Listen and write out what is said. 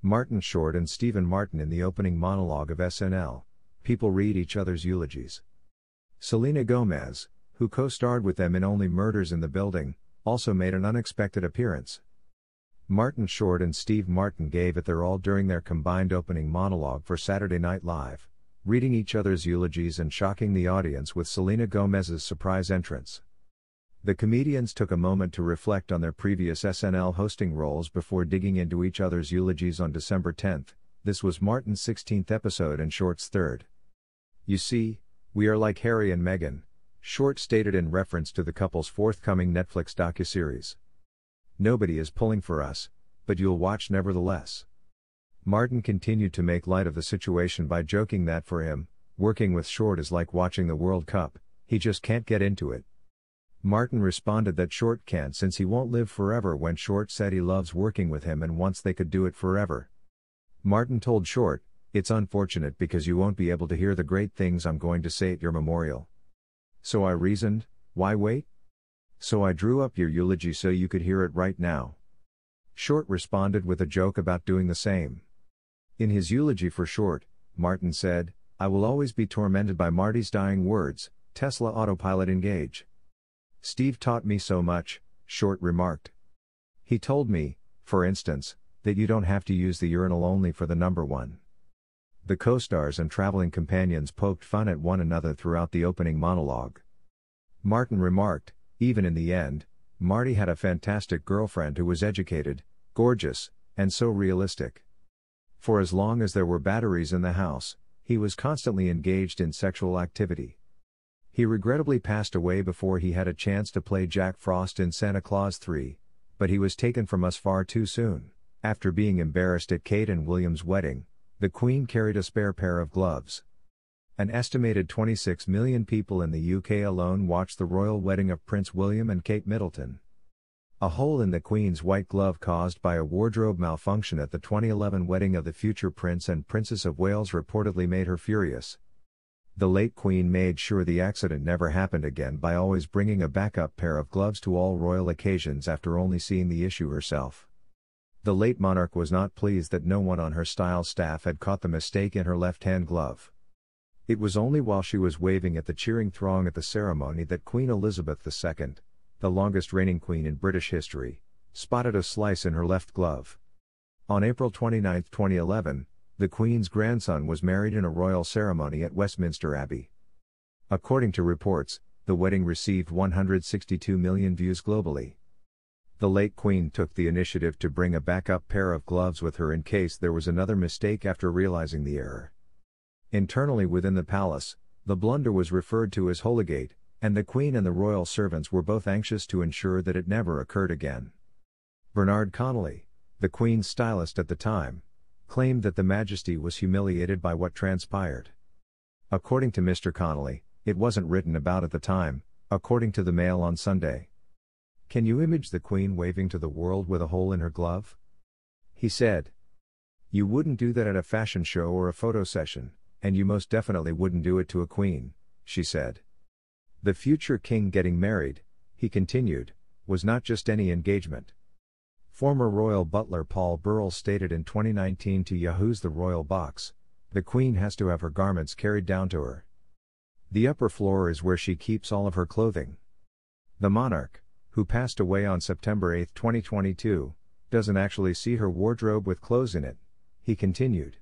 Martin Short and Stephen Martin in the opening monologue of SNL. People read each other's eulogies. Selena Gomez, who co-starred with them in Only Murders in the Building, also made an unexpected appearance. Martin Short and Steve Martin gave it their all during their combined opening monologue for Saturday Night Live, reading each other's eulogies and shocking the audience with Selena Gomez's surprise entrance. The comedians took a moment to reflect on their previous SNL hosting roles before digging into each other's eulogies on December 10. This was Martin's 16th episode and Short's third. "You see, we are like Harry and Meghan," Short stated in reference to the couple's forthcoming Netflix docuseries. "Nobody is pulling for us, but you'll watch nevertheless." Martin continued to make light of the situation by joking that for him, working with Short is like watching the World Cup, he just can't get into it. Martin responded that Short can't since he won't live forever when Short said he loves working with him and wants they could do it forever. Martin told Short, "It's unfortunate because you won't be able to hear the great things I'm going to say at your memorial." So I reasoned, why wait? So I drew up your eulogy so you could hear it right now. Short responded with a joke about doing the same. In his eulogy for Short, Martin said, "I will always be tormented by Marty's dying words, Tesla autopilot engage. Steve taught me so much," Short remarked. "He told me, for instance, that you don't have to use the urinal only for the number one." The co-stars and traveling companions poked fun at one another throughout the opening monologue. Martin remarked, "Even in the end, Marty had a fantastic girlfriend who was educated, gorgeous, and so realistic. For as long as there were batteries in the house, he was constantly engaged in sexual activity. He regrettably passed away before he had a chance to play Jack Frost in Santa Claus 3, but he was taken from us far too soon." After being embarrassed at Kate and William's wedding, the Queen carried a spare pair of gloves. An estimated 26 million people in the UK alone watched the royal wedding of Prince William and Kate Middleton. A hole in the Queen's white glove caused by a wardrobe malfunction at the 2011 wedding of the future Prince and Princess of Wales reportedly made her furious. The late Queen made sure the accident never happened again by always bringing a backup pair of gloves to all royal occasions after only seeing the issue herself. The late monarch was not pleased that no one on her style staff had caught the mistake in her left-hand glove. It was only while she was waving at the cheering throng at the ceremony that Queen Elizabeth II, the longest reigning queen in British history, spotted a slice in her left glove. On April 29, 2011, the Queen's grandson was married in a royal ceremony at Westminster Abbey. According to reports, the wedding received 162 million views globally. The late Queen took the initiative to bring a backup pair of gloves with her in case there was another mistake after realizing the error. Internally within the palace, the blunder was referred to as Holygate, and the Queen and the royal servants were both anxious to ensure that it never occurred again. Bernard Connolly, the Queen's stylist at the time, claimed that the Majesty was humiliated by what transpired. According to Mr. Connolly, it wasn't written about at the time, according to the Mail on Sunday. "Can you image the Queen waving to the world with a hole in her glove?" he said. "You wouldn't do that at a fashion show or a photo session, and you most definitely wouldn't do it to a queen," she said. The future king getting married, he continued, was not just any engagement. Former royal butler Paul Burrell stated in 2019 to Yahoo's The Royal Box, "The Queen has to have her garments carried down to her. The upper floor is where she keeps all of her clothing. The monarch, who passed away on September 8, 2022, doesn't actually see her wardrobe with clothes in it," he continued.